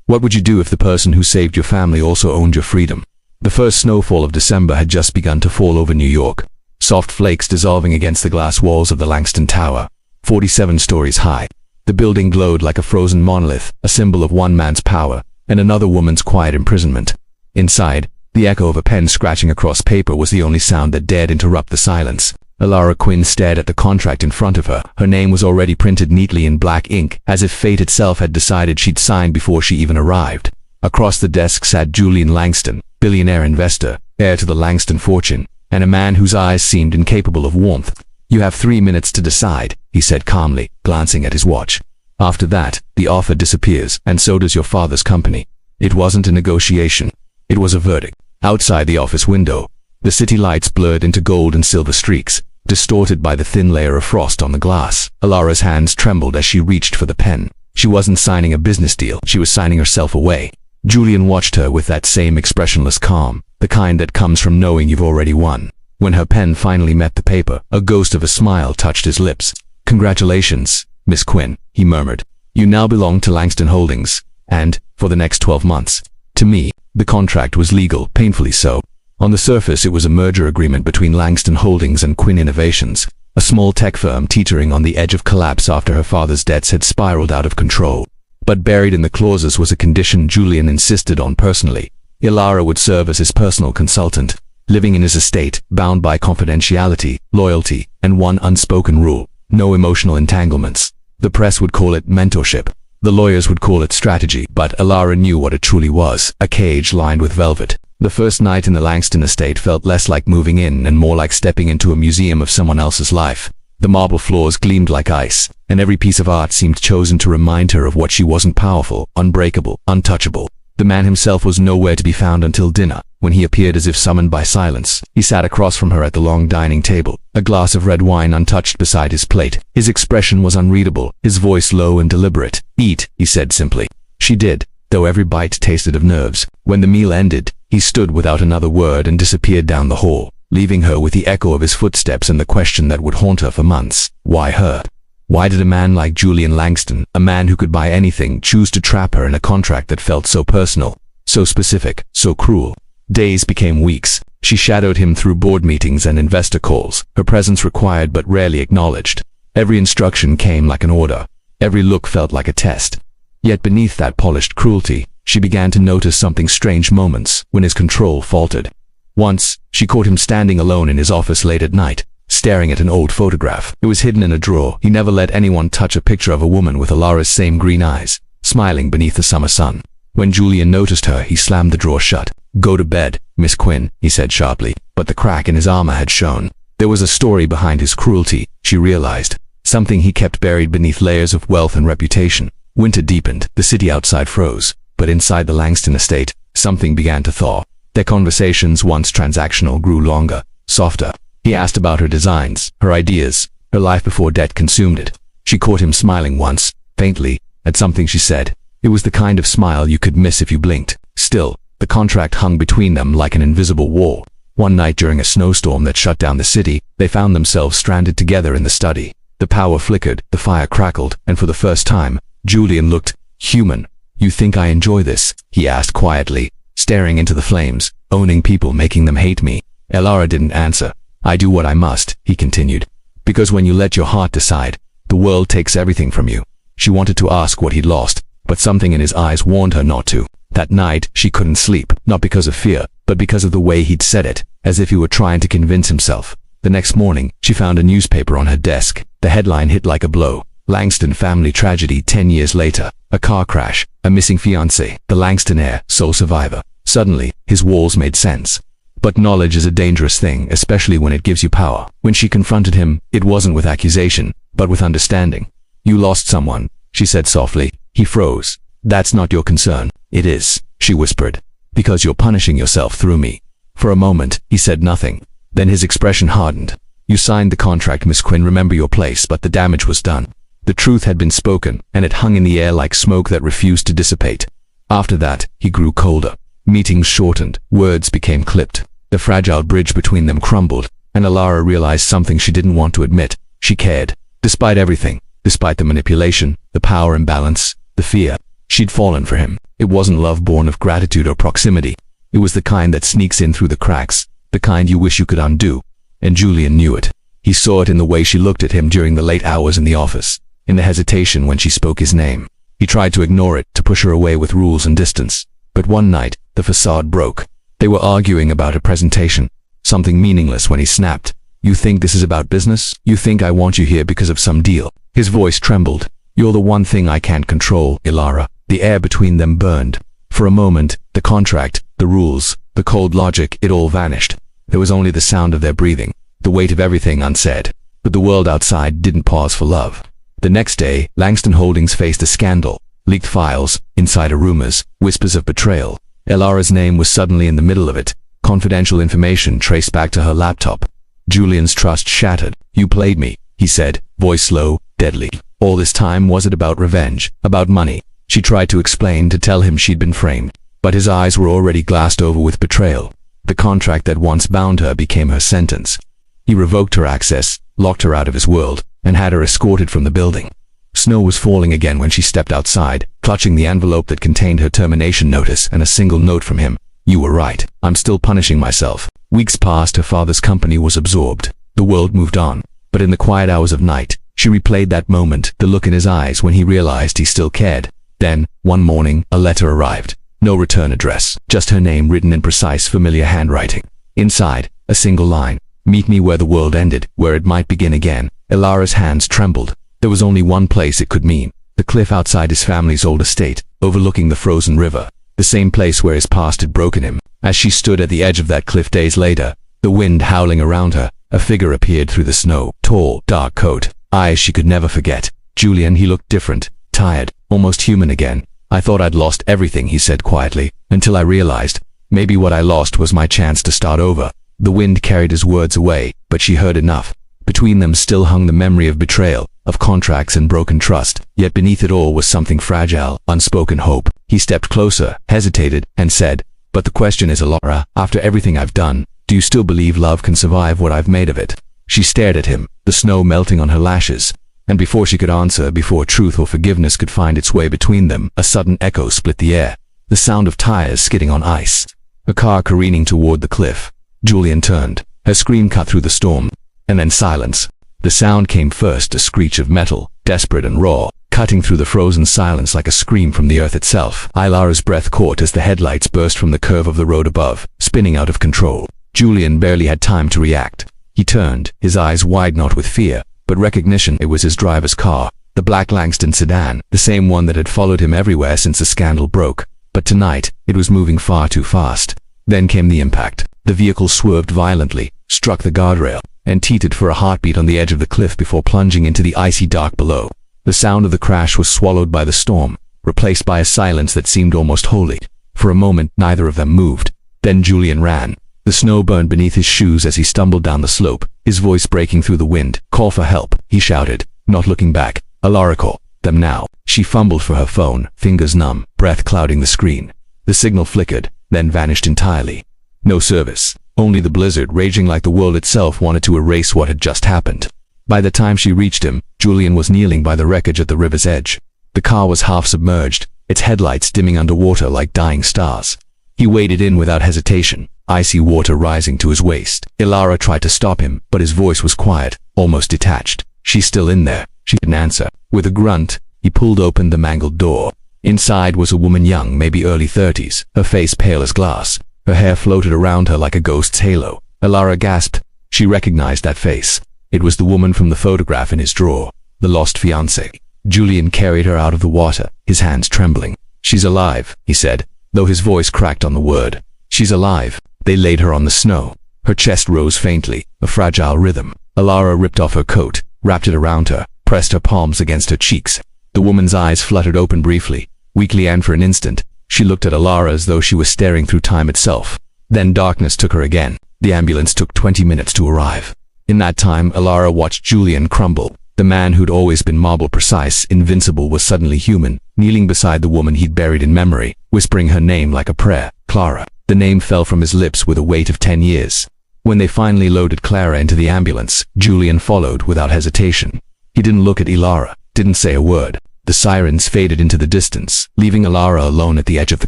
What would you do if the person who saved your family also owned your freedom? The first snowfall of December had just begun to fall over New York, soft flakes dissolving against the glass walls of the Langston Tower, 47 stories high. The building glowed like a frozen monolith, a symbol of one man's power and another woman's quiet imprisonment. Inside, the echo of a pen scratching across paper was the only sound that dared interrupt the silence. Alara Quinn stared at the contract in front of her. Her name was already printed neatly in black ink, as if fate itself had decided she'd sign before she even arrived. Across the desk sat Julian Langston, billionaire investor, heir to the Langston fortune, and a man whose eyes seemed incapable of warmth. "You have 3 minutes to decide," he said calmly, glancing at his watch. "After that, the offer disappears, and so does your father's company." It wasn't a negotiation. It was a verdict. Outside the office window, the city lights blurred into gold and silver streaks, distorted by the thin layer of frost on the glass. Alara's hands trembled as she reached for the pen. She wasn't signing a business deal, she was signing herself away. Julian watched her with that same expressionless calm, the kind that comes from knowing you've already won. When her pen finally met the paper, a ghost of a smile touched his lips. "Congratulations, Miss Quinn," he murmured. "You now belong to Langston Holdings, and, for the next 12 months. To me, the contract was legal, painfully so. On the surface, it was a merger agreement between Langston Holdings and Quinn Innovations, a small tech firm teetering on the edge of collapse after her father's debts had spiraled out of control. But buried in the clauses was a condition Julian insisted on personally. Alara would serve as his personal consultant, living in his estate, bound by confidentiality, loyalty, and one unspoken rule: no emotional entanglements. The press would call it mentorship. The lawyers would call it strategy, but Alara knew what it truly was: a cage lined with velvet. The first night in the Langston estate felt less like moving in and more like stepping into a museum of someone else's life. The marble floors gleamed like ice, and every piece of art seemed chosen to remind her of what she wasn't: powerful, unbreakable, untouchable. The man himself was nowhere to be found until dinner, when he appeared as if summoned by silence. He sat across from her at the long dining table, a glass of red wine untouched beside his plate. His expression was unreadable, his voice low and deliberate. "Eat," he said simply. She did, though every bite tasted of nerves. When the meal ended, he stood without another word and disappeared down the hall, leaving her with the echo of his footsteps and the question that would haunt her for months: why her? Why did a man like Julian Langston, a man who could buy anything, choose to trap her in a contract that felt so personal, so specific, so cruel? Days became weeks. She shadowed him through board meetings and investor calls, her presence required but rarely acknowledged. Every instruction came like an order. Every look felt like a test. Yet beneath that polished cruelty, she began to notice something strange: moments when his control faltered. Once, she caught him standing alone in his office late at night, staring at an old photograph. It was hidden in a drawer. He never let anyone touch a picture of a woman with Alara's same green eyes, smiling beneath the summer sun. When Julian noticed her, he slammed the drawer shut. "Go to bed, Miss Quinn," he said sharply, but the crack in his armor had shown. There was a story behind his cruelty, she realized, something he kept buried beneath layers of wealth and reputation. Winter deepened, the city outside froze, but inside the Langston estate, something began to thaw. Their conversations, once transactional, grew longer, softer. He asked about her designs, her ideas, her life before debt consumed it. She caught him smiling once, faintly, at something she said. It was the kind of smile you could miss if you blinked. Still, the contract hung between them like an invisible wall. One night during a snowstorm that shut down the city, they found themselves stranded together in the study. The power flickered, the fire crackled, and for the first time, Julian looked human. "You think I enjoy this?" he asked quietly, staring into the flames. "Owning people, making them hate me?" Alara didn't answer. "I do what I must," he continued, "because when you let your heart decide, the world takes everything from you." She wanted to ask what he'd lost, but something in his eyes warned her not to. That night, she couldn't sleep, not because of fear, but because of the way he'd said it, as if he were trying to convince himself. The next morning, she found a newspaper on her desk. The headline hit like a blow: Langston family tragedy 10 years later. A car crash, a missing fiancé, the Langston heir, sole survivor. Suddenly, his walls made sense. But knowledge is a dangerous thing, especially when it gives you power. When she confronted him, it wasn't with accusation, but with understanding. "You lost someone," she said softly. He froze. "That's not your concern." "It is," she whispered, "because you're punishing yourself through me." For a moment, he said nothing. Then his expression hardened. "You signed the contract, Miss Quinn, remember your place, but the damage was done." The truth had been spoken, and it hung in the air like smoke that refused to dissipate. After that, he grew colder. Meetings shortened, words became clipped. The fragile bridge between them crumbled, and Alara realized something she didn't want to admit. She cared. Despite everything, despite the manipulation, the power imbalance, the fear, she'd fallen for him. It wasn't love born of gratitude or proximity. It was the kind that sneaks in through the cracks, the kind you wish you could undo. And Julian knew it. He saw it in the way she looked at him during the late hours in the office, in the hesitation when she spoke his name. He tried to ignore it, to push her away with rules and distance. But one night, the facade broke. They were arguing about a presentation, something meaningless, when he snapped. "You think this is about business? You think I want you here because of some deal?" His voice trembled. "You're the one thing I can't control, Ilara." The air between them burned. For a moment, the contract, the rules, the cold logic, it all vanished. There was only the sound of their breathing, the weight of everything unsaid. But the world outside didn't pause for love. The next day, Langston Holdings faced a scandal. Leaked files, insider rumors, whispers of betrayal. Ilara's name was suddenly in the middle of it. Confidential information traced back to her laptop. Julian's trust shattered. "You played me," he said, voice low, deadly. All this time, was it about revenge, about money? She tried to explain, to tell him she'd been framed. But his eyes were already glassed over with betrayal. The contract that once bound her became her sentence. He revoked her access, locked her out of his world, and had her escorted from the building. Snow was falling again when she stepped outside, clutching the envelope that contained her termination notice and a single note from him. "You were right. I'm still punishing myself." Weeks passed. Her father's company was absorbed. The world moved on. But in the quiet hours of night, she replayed that moment, the look in his eyes when he realized he still cared. Then, one morning, a letter arrived. No return address, just her name written in precise, familiar handwriting. Inside, a single line. "Meet me where the world ended, where it might begin again." Ilara's hands trembled. There was only one place it could mean. The cliff outside his family's old estate, overlooking the frozen river. The same place where his past had broken him. As she stood at the edge of that cliff days later, the wind howling around her, a figure appeared through the snow. Tall, dark coat, eyes she could never forget. Julian, he looked different, tired, almost human again. "I thought I'd lost everything," he said quietly, "until I realized maybe what I lost was my chance to start over." The wind carried his words away, but she heard enough. Between them still hung the memory of betrayal, of contracts and broken trust, yet beneath it all was something fragile, unspoken hope. He stepped closer, hesitated, and said, "But the question is, Ilara, after everything I've done, do you still believe love can survive what I've made of it?" She stared at him, the snow melting on her lashes. And before she could answer, before truth or forgiveness could find its way between them, a sudden echo split the air. The sound of tires skidding on ice. A car careening toward the cliff. Julian turned. Her scream cut through the storm. And then silence. The sound came first, a screech of metal, desperate and raw, cutting through the frozen silence like a scream from the earth itself. Ilara's breath caught as the headlights burst from the curve of the road above, spinning out of control. Julian barely had time to react. He turned, his eyes wide not with fear, but recognition. It was his driver's car, the black Langston sedan, the same one that had followed him everywhere since the scandal broke. But tonight, it was moving far too fast. Then came the impact. The vehicle swerved violently, struck the guardrail, and teetered for a heartbeat on the edge of the cliff before plunging into the icy dark below. The sound of the crash was swallowed by the storm, replaced by a silence that seemed almost holy. For a moment, neither of them moved. Then Julian ran. The snow burned beneath his shoes as he stumbled down the slope, his voice breaking through the wind. "Call for help," he shouted, not looking back. "Ilara, call them now." She fumbled for her phone, fingers numb, breath clouding the screen. The signal flickered, then vanished entirely. No service. Only the blizzard raging like the world itself wanted to erase what had just happened. By the time she reached him, Julian was kneeling by the wreckage at the river's edge. The car was half submerged, its headlights dimming underwater like dying stars. He waded in without hesitation, icy water rising to his waist. Ilara tried to stop him, but his voice was quiet, almost detached. "She's still in there." She didn't answer. With a grunt, he pulled open the mangled door. Inside was a woman young, maybe early 30s, her face pale as glass. Her hair floated around her like a ghost's halo. Ilara gasped. She recognized that face. It was the woman from the photograph in his drawer, the lost fiancée. Julian carried her out of the water, his hands trembling. "She's alive," he said, though his voice cracked on the word. "She's alive." They laid her on the snow. Her chest rose faintly, a fragile rhythm. Ilara ripped off her coat, wrapped it around her, pressed her palms against her cheeks. The woman's eyes fluttered open briefly, weakly, and for an instant, she looked at Ilara as though she was staring through time itself. Then darkness took her again. The ambulance took 20 minutes to arrive. In that time, Ilara watched Julian crumble. The man who'd always been marble precise, invincible, was suddenly human, kneeling beside the woman he'd buried in memory, whispering her name like a prayer. Clara. The name fell from his lips with a weight of 10 years. When they finally loaded Clara into the ambulance, Julian followed without hesitation. He didn't look at Ilara, didn't say a word. The sirens faded into the distance, leaving Alara alone at the edge of the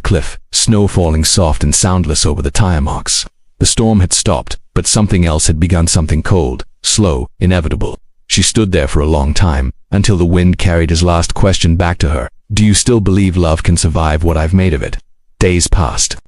cliff, snow falling soft and soundless over the tire marks. The storm had stopped, but something else had begun, something cold, slow, inevitable. She stood there for a long time, until the wind carried his last question back to her. Do you still believe love can survive what I've made of it? Days passed.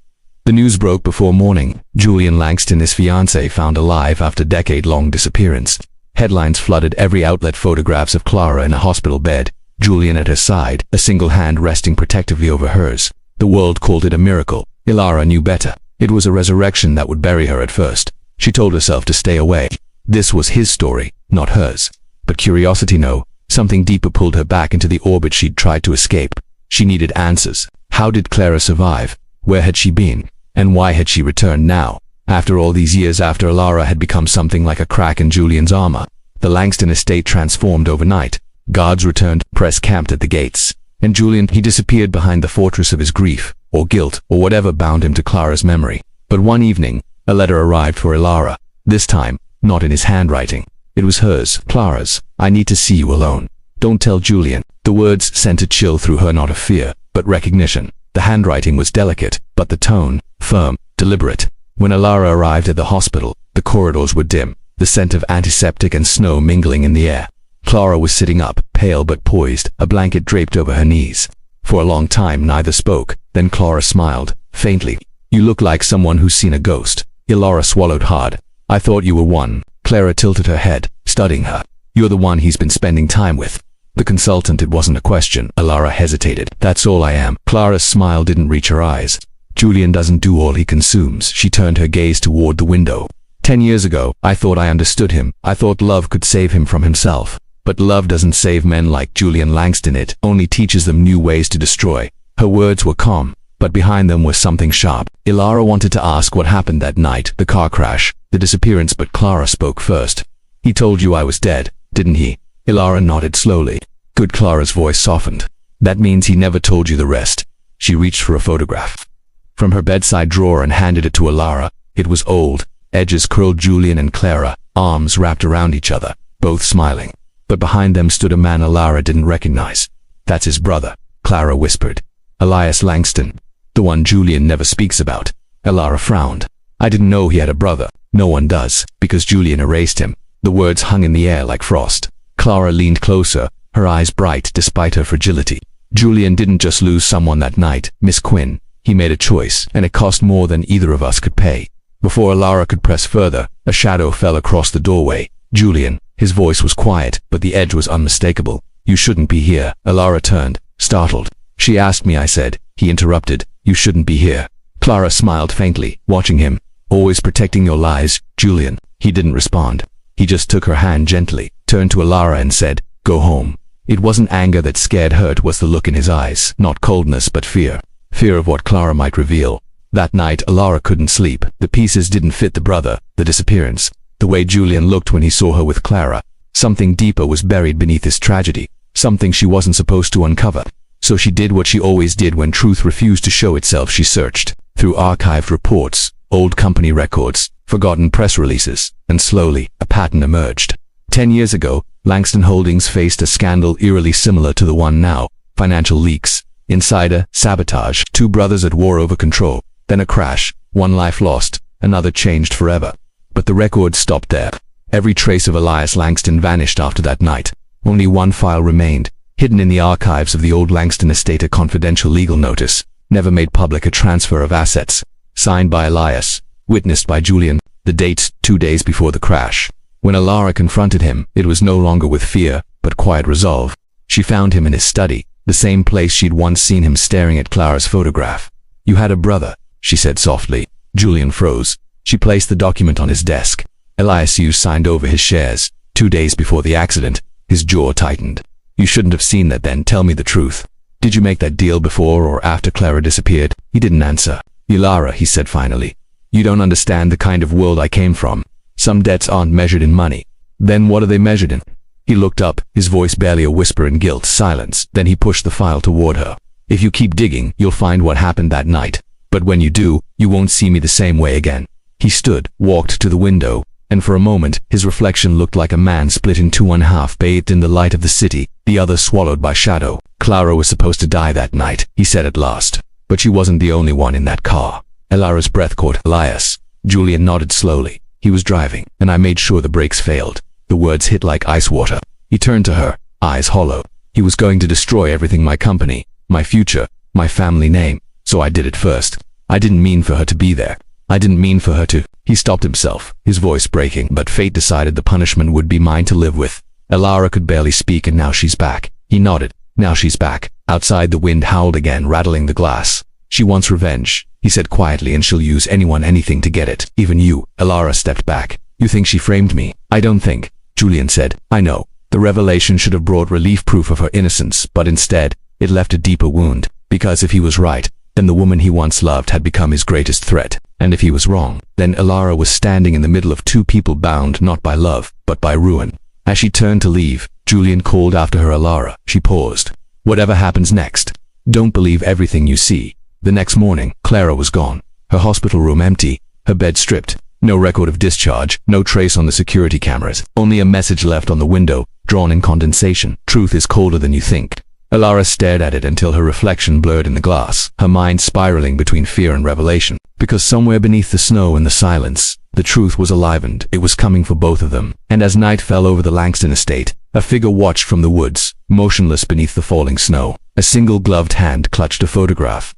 The news broke before morning. Julian Langston, his fiancée, found alive after decade-long disappearance. Headlines flooded every outlet, photographs of Clara in a hospital bed, Julian at her side, a single hand resting protectively over hers. The world called it a miracle. Alara knew better. It was a resurrection that would bury her at first. She told herself to stay away. This was his story, not hers. But curiosity, no, something deeper pulled her back into the orbit she'd tried to escape. She needed answers. How did Clara survive? Where had she been? And why had she returned now? After all these years, after Alara had become something like a crack in Julian's armor. The Langston estate transformed overnight. Guards returned, press camped at the gates. And Julian, he disappeared behind the fortress of his grief, or guilt, or whatever bound him to Clara's memory. But one evening, a letter arrived for Alara. This time, not in his handwriting. It was hers, Clara's. I need to see you alone. Don't tell Julian. The words sent a chill through her, not of fear, but recognition. The handwriting was delicate, but the tone, firm, deliberate. When Alara arrived at the hospital, the corridors were dim, the scent of antiseptic and snow mingling in the air. Clara was sitting up, pale but poised, a blanket draped over her knees. For a long time neither spoke, then Clara smiled, faintly. You look like someone who's seen a ghost. Alara swallowed hard. I thought you were one. Clara tilted her head, studying her. You're the one he's been spending time with. The consultant, it wasn't a question. Alara hesitated. That's all I am. Clara's smile didn't reach her eyes. Julian doesn't do all he consumes. She turned her gaze toward the window. 10 years ago, I thought I understood him. I thought love could save him from himself. But love doesn't save men like Julian Langston. It only teaches them new ways to destroy. Her words were calm, but behind them was something sharp. Alara wanted to ask what happened that night, the car crash, the disappearance, but Clara spoke first. He told you I was dead, didn't he? Alara nodded slowly. Good. Clara's voice softened. That means he never told you the rest. She reached for a photograph from her bedside drawer and handed it to Alara. It was old, edges curled. Julian and Clara, arms wrapped around each other, both smiling. But behind them stood a man Alara didn't recognize. That's his brother, Clara whispered. Elias Langston, the one Julian never speaks about. Alara frowned. I didn't know he had a brother. No one does, because Julian erased him. The words hung in the air like frost. Clara leaned closer, her eyes bright despite her fragility. Julian didn't just lose someone that night, Miss Quinn. He made a choice, and it cost more than either of us could pay. Before Alara could press further, a shadow fell across the doorway. Julian. His voice was quiet, but the edge was unmistakable. You shouldn't be here. Alara turned, startled. She asked me, I said. He interrupted. You shouldn't be here. Clara smiled faintly, watching him. Always protecting your lies, Julian. He didn't respond. He just took her hand gently, turned to Alara and said, go home. It wasn't anger that scared her, it was the look in his eyes. Not coldness, but fear. Fear of what Clara might reveal. That night, Alara couldn't sleep. The pieces didn't fit the brother, the disappearance. The way Julian looked when he saw her with Clara. Something deeper was buried beneath this tragedy. Something she wasn't supposed to uncover. So she did what she always did when truth refused to show itself. She searched through archived reports, old company records, forgotten press releases, and slowly, a pattern emerged. 10 years ago, Langston Holdings faced a scandal eerily similar to the one now. Financial leaks, insider sabotage, two brothers at war over control. Then a crash, one life lost, another changed forever. But the record stopped there. Every trace of Elias Langston vanished after that night. Only one file remained, hidden in the archives of the old Langston estate, a confidential legal notice, never made public, a transfer of assets, signed by Elias, witnessed by Julian, the date 2 days before the crash. When Alara confronted him, it was no longer with fear, but quiet resolve. She found him in his study, the same place she'd once seen him staring at Clara's photograph. You had a brother, she said softly. Julian froze. She placed the document on his desk. Elias signed over his shares. 2 days before the accident, his jaw tightened. You shouldn't have seen that then. Tell me the truth. Did you make that deal before or after Clara disappeared? He didn't answer. Alara, he said finally. You don't understand the kind of world I came from. Some debts aren't measured in money. Then what are they measured in? He looked up, his voice barely a whisper in guilt. Silence. Then he pushed the file toward her. If you keep digging, you'll find what happened that night. But when you do, you won't see me the same way again. He stood, walked to the window, and for a moment, his reflection looked like a man split in two, one half bathed in the light of the city, the other swallowed by shadow. Clara was supposed to die that night, he said at last. But she wasn't the only one in that car. Elara's breath caught. Elias. Julian nodded slowly. He was driving, and I made sure the brakes failed. The words hit like ice water. He turned to her, eyes hollow. He was going to destroy everything: my company, my future, my family name. So I did it first. I didn't mean for her to be there. I didn't mean for her to. He stopped himself, his voice breaking, but fate decided the punishment would be mine to live with. Elara could barely speak, and now she's back. He nodded. Now she's back. Outside, the wind howled again, rattling the glass. She wants revenge, he said quietly, and she'll use anyone, anything to get it. Even you. Elara stepped back. You think she framed me? I don't think, Julian said. I know. The revelation should have brought relief, proof of her innocence, but instead, it left a deeper wound. Because if he was right, then the woman he once loved had become his greatest threat. And if he was wrong, then Elara was standing in the middle of two people bound not by love, but by ruin. As she turned to leave, Julian called after her. Elara. She paused. Whatever happens next, don't believe everything you see. The next morning, Clara was gone. Her hospital room empty, her bed stripped. No record of discharge, no trace on the security cameras. Only a message left on the window, drawn in condensation. Truth is colder than you think. Elara stared at it until her reflection blurred in the glass, her mind spiraling between fear and revelation. Because somewhere beneath the snow and the silence, the truth was alivened. It was coming for both of them. And as night fell over the Langston estate, a figure watched from the woods, motionless beneath the falling snow. A single gloved hand clutched a photograph.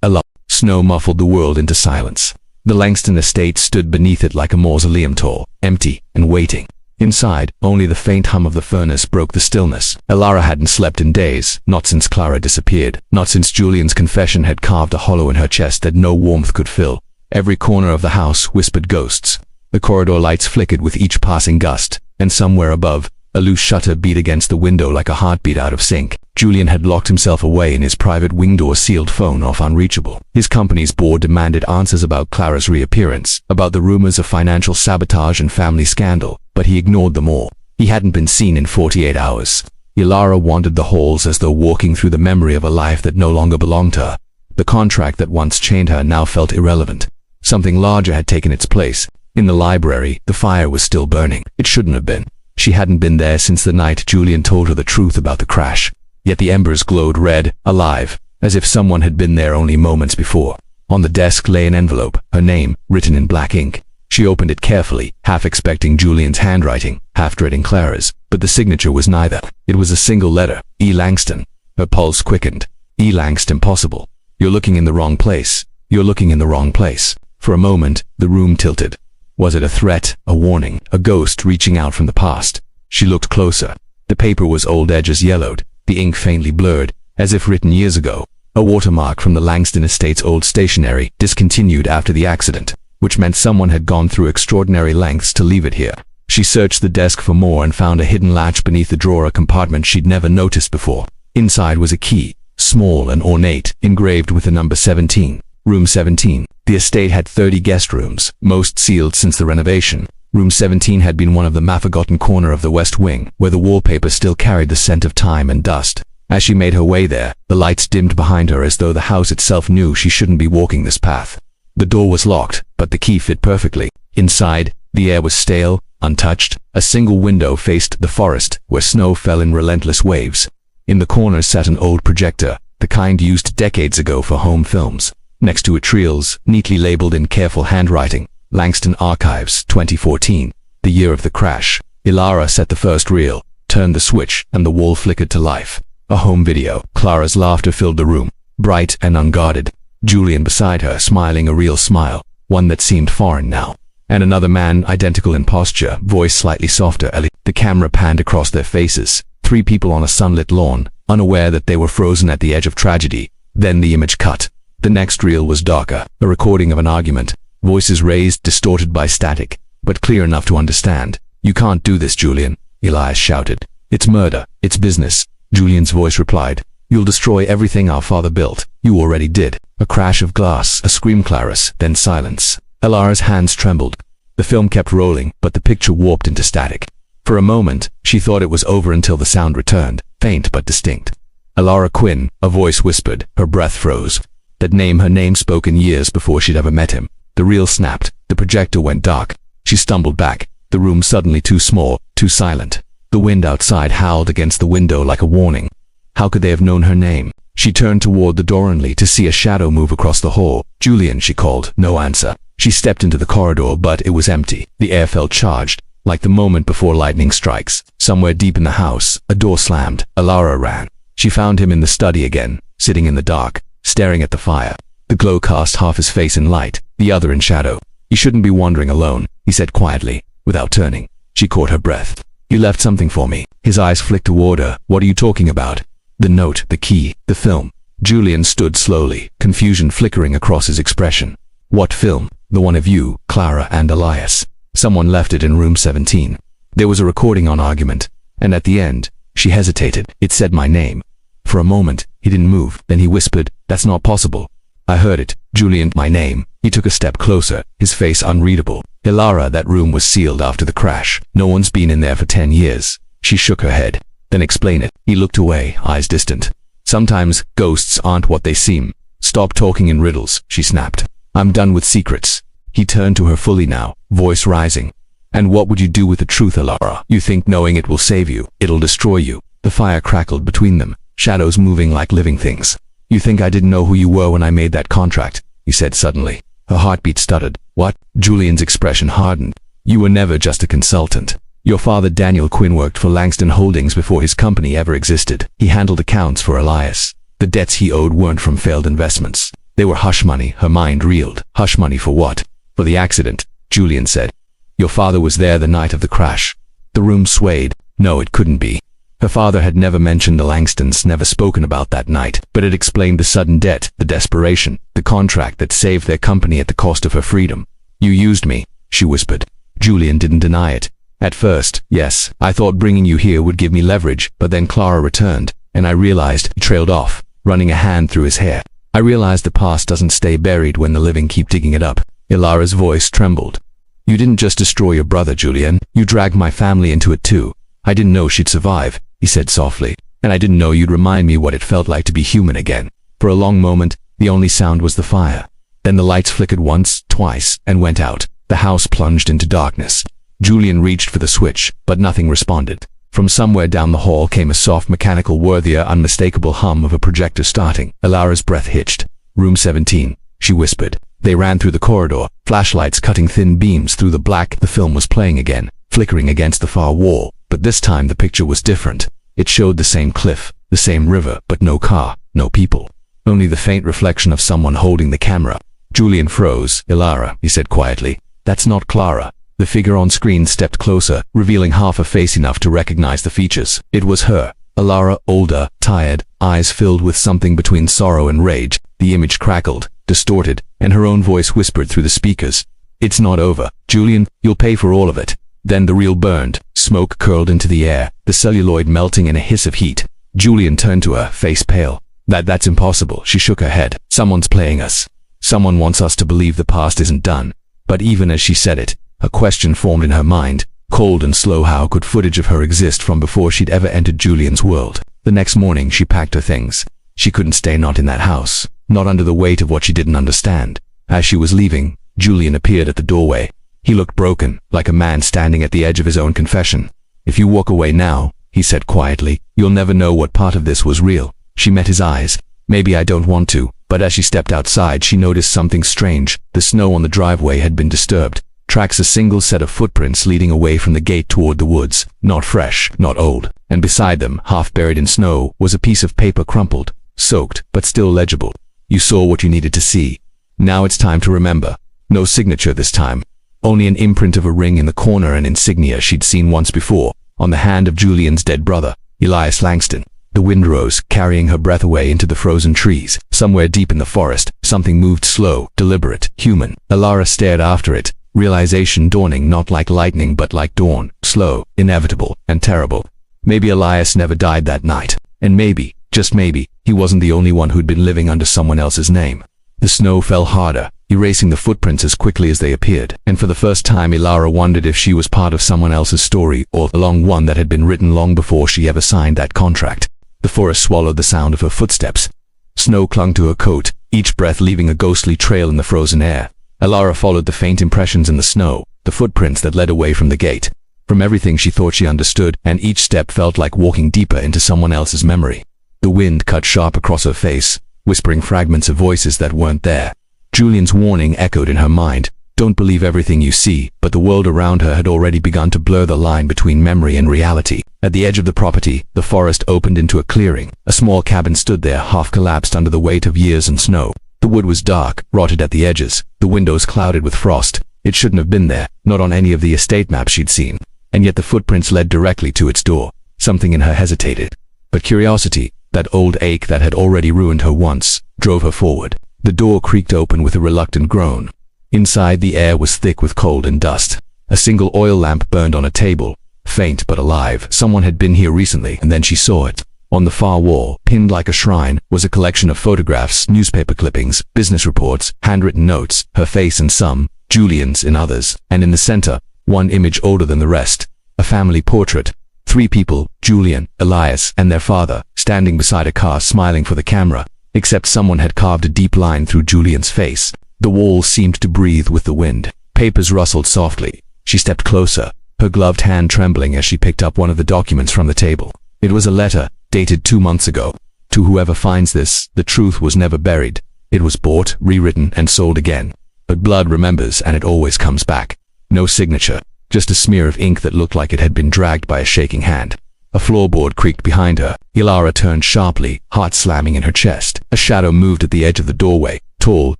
Snow muffled the world into silence. The Langston estate stood beneath it like a mausoleum, tall, empty, and waiting. Inside, only the faint hum of the furnace broke the stillness. Elara hadn't slept in days, not since Clara disappeared, not since Julian's confession had carved a hollow in her chest that no warmth could fill. Every corner of the house whispered ghosts. The corridor lights flickered with each passing gust, and somewhere above, a loose shutter beat against the window like a heartbeat out of sync. Julian had locked himself away in his private wing door, sealed phone off unreachable. His company's board demanded answers about Clara's reappearance, about the rumors of financial sabotage and family scandal, but he ignored them all. He hadn't been seen in 48 hours. Elara wandered the halls as though walking through the memory of a life that no longer belonged to her. The contract that once chained her now felt irrelevant. Something larger had taken its place. In the library, the fire was still burning. It shouldn't have been. She hadn't been there since the night Julian told her the truth about the crash. Yet the embers glowed red, alive, as if someone had been there only moments before. On the desk lay an envelope, her name, written in black ink. She opened it carefully, half expecting Julian's handwriting, half dreading Clara's, but the signature was neither. It was a single letter, E. Langston. Her pulse quickened. E. Langston, impossible. You're looking in the wrong place. You're looking in the wrong place. For a moment, the room tilted. Was it a threat, a warning, a ghost reaching out from the past? She looked closer. The paper was old, edges yellowed, the ink faintly blurred, as if written years ago. A watermark from the Langston estate's old stationery, discontinued after the accident, which meant someone had gone through extraordinary lengths to leave it here. She searched the desk for more and found a hidden latch beneath the drawer, a compartment she'd never noticed before. Inside was a key, small and ornate, engraved with the number 17. Room 17. The estate had 30 guest rooms, most sealed since the renovation. Room 17 had been one of the forgotten corner of the West Wing, where the wallpaper still carried the scent of time and dust. As she made her way there, the lights dimmed behind her as though the house itself knew she shouldn't be walking this path. The door was locked, but the key fit perfectly. Inside, the air was stale, untouched. A single window faced the forest, where snow fell in relentless waves. In the corner sat an old projector, the kind used decades ago for home films. Next to it, reels, neatly labeled in careful handwriting. Langston Archives, 2014, the year of the crash. Elara set the first reel, turned the switch, and the wall flickered to life. A home video. Clara's laughter filled the room, bright and unguarded. Julian beside her, smiling a real smile, one that seemed foreign now. And another man, identical in posture, voice slightly softer. The camera panned across their faces. 3 people on a sunlit lawn, unaware that they were frozen at the edge of tragedy. Then the image cut. The next reel was darker, a recording of an argument. Voices raised, distorted by static, but clear enough to understand. You can't do this, Julian, Elias shouted. It's murder, it's business. Julian's voice replied. You'll destroy everything our father built. You already did. A crash of glass, a scream, Clarice, then silence. Elara's hands trembled. The film kept rolling, but the picture warped into static. For a moment, she thought it was over until the sound returned, faint but distinct. Elara Quinn, a voice whispered, her breath froze. That name, her name spoken years before she'd ever met him. The reel snapped, the projector went dark. She stumbled back, the room suddenly too small, too silent. The wind outside howled against the window like a warning. How could they have known her name? She turned toward the door only to see a shadow move across the hall. "Julian," she called. No answer. She stepped into the corridor, but it was empty. The air felt charged, like the moment before lightning strikes. Somewhere deep in the house, a door slammed. Alara ran. She found him in the study again, sitting in the dark, staring at the fire. The glow cast half his face in light, the other in shadow. "You shouldn't be wandering alone," he said quietly, without turning. She caught her breath. "You left something for me." His eyes flicked toward her. "What are you talking about?" "The note, the key, the film." Julian stood slowly, confusion flickering across his expression. "What film?" "The one of you, Clara, and Elias. Someone left it in room 17. There was a recording on argument, and at the end, she hesitated. It said my name." For a moment, he didn't move. Then he whispered, "That's not possible." "I heard it, Julian, my name." He took a step closer, his face unreadable. "Ilara, that room was sealed after the crash. No one's been in there for 10 years. She shook her head. "Then explain it." He looked away, eyes distant. "Sometimes, ghosts aren't what they seem. Stop talking in riddles," she snapped. "I'm done with secrets." He turned to her fully now, voice rising. "And what would you do with the truth, Ilara? You think knowing it will save you? It'll destroy you." The fire crackled between them, shadows moving like living things. "You think I didn't know who you were when I made that contract?" he said suddenly. Her heartbeat stuttered. "What?" Julian's expression hardened. "You were never just a consultant. Your father Daniel Quinn worked for Langston Holdings before his company ever existed. He handled accounts for Elias. The debts he owed weren't from failed investments. They were hush money." Her mind reeled. "Hush money for what?" "For the accident," Julian said. "Your father was there the night of the crash." The room swayed. No, it couldn't be. Her father had never mentioned the Langstons, never spoken about that night, but it explained the sudden debt, the desperation, the contract that saved their company at the cost of her freedom. "You used me," she whispered. Julian didn't deny it. "At first, yes, I thought bringing you here would give me leverage, but then Clara returned, and I realized," he trailed off, running a hand through his hair. "I realized the past doesn't stay buried when the living keep digging it up." Ilara's voice trembled. "You didn't just destroy your brother, Julian. You dragged my family into it too. I didn't know she'd survive," he said softly, "and I didn't know you'd remind me what it felt like to be human again." For a long moment, the only sound was the fire. Then the lights flickered once, twice, and went out. The house plunged into darkness. Julian reached for the switch, but nothing responded. From somewhere down the hall came a soft, mechanical, worthier, unmistakable hum of a projector starting. Ilara's breath hitched. "Room 17, she whispered. They ran through the corridor, flashlights cutting thin beams through the black. The film was playing again, flickering against the far wall, but this time the picture was different. It showed the same cliff, the same river, but no car, no people. Only the faint reflection of someone holding the camera. Julian froze. "Ilara," he said quietly. "That's not Clara." The figure on screen stepped closer, revealing half a face enough to recognize the features. It was her. Ilara, older, tired, eyes filled with something between sorrow and rage. The image crackled, distorted, and her own voice whispered through the speakers. "It's not over, Julian. You'll pay for all of it." Then the reel burned. Smoke curled into the air, the celluloid melting in a hiss of heat. Julian turned to her, face pale. That's impossible." She shook her head. "Someone's playing us. Someone wants us to believe the past isn't done." But even as she said it, a question formed in her mind. Cold and slow, how could footage of her exist from before she'd ever entered Julian's world? The next morning, she packed her things. She couldn't stay not in that house, not under the weight of what she didn't understand. As she was leaving, Julian appeared at the doorway. He looked broken, like a man standing at the edge of his own confession. "If you walk away now," he said quietly, "you'll never know what part of this was real." She met his eyes. "Maybe I don't want to," but as she stepped outside, she noticed something strange. The snow on the driveway had been disturbed. Tracks, a single set of footprints leading away from the gate toward the woods. Not fresh, not old. And beside them, half buried in snow, was a piece of paper crumpled, soaked, but still legible. "You saw what you needed to see. Now it's time to remember." No signature this time. Only an imprint of a ring in the corner, an insignia she'd seen once before, on the hand of Julian's dead brother, Elias Langston. The wind rose, carrying her breath away into the frozen trees. Somewhere deep in the forest, something moved slow, deliberate, human. Ilara stared after it, realization dawning, not like lightning but like dawn, slow, inevitable, and terrible. Maybe Elias never died that night. And maybe, just maybe, he wasn't the only one who'd been living under someone else's name. The snow fell harder, erasing the footprints as quickly as they appeared, and for the first time Ilara wondered if she was part of someone else's story, or along one that had been written long before she ever signed that contract. The forest swallowed the sound of her footsteps. Snow clung to her coat, each breath leaving a ghostly trail in the frozen air. Ilara followed the faint impressions in the snow, the footprints that led away from the gate. From everything she thought she understood, and each step felt like walking deeper into someone else's memory. The wind cut sharp across her face, whispering fragments of voices that weren't there. Julian's warning echoed in her mind. Don't believe everything you see, but the world around her had already begun to blur the line between memory and reality. At the edge of the property, the forest opened into a clearing. A small cabin stood there, half collapsed under the weight of years and snow. The wood was dark, rotted at the edges, the windows clouded with frost. It shouldn't have been there, not on any of the estate maps she'd seen. And yet the footprints led directly to its door. Something in her hesitated. But curiosity, that old ache that had already ruined her once, drove her forward. The door creaked open with a reluctant groan. Inside, the air was thick with cold and dust. A single oil lamp burned on a table, faint but alive. Someone had been here recently, and then she saw it. On the far wall, pinned like a shrine, was a collection of photographs, newspaper clippings, business reports, handwritten notes, her face in some, Julian's in others, and in the center, one image older than the rest, a family portrait. 3 people, Julian, Elias, and their father, standing beside a car smiling for the camera, except someone had carved a deep line through Julian's face. The walls seemed to breathe with the wind. Papers rustled softly. She stepped closer, her gloved hand trembling as she picked up one of the documents from the table. It was a letter, dated 2 months ago. To whoever finds this, the truth was never buried. It was bought, rewritten, and sold again. But blood remembers, and it always comes back. No signature, just a smear of ink that looked like it had been dragged by a shaking hand. A floorboard creaked behind her. Ilara turned sharply, heart slamming in her chest. A shadow moved at the edge of the doorway, tall,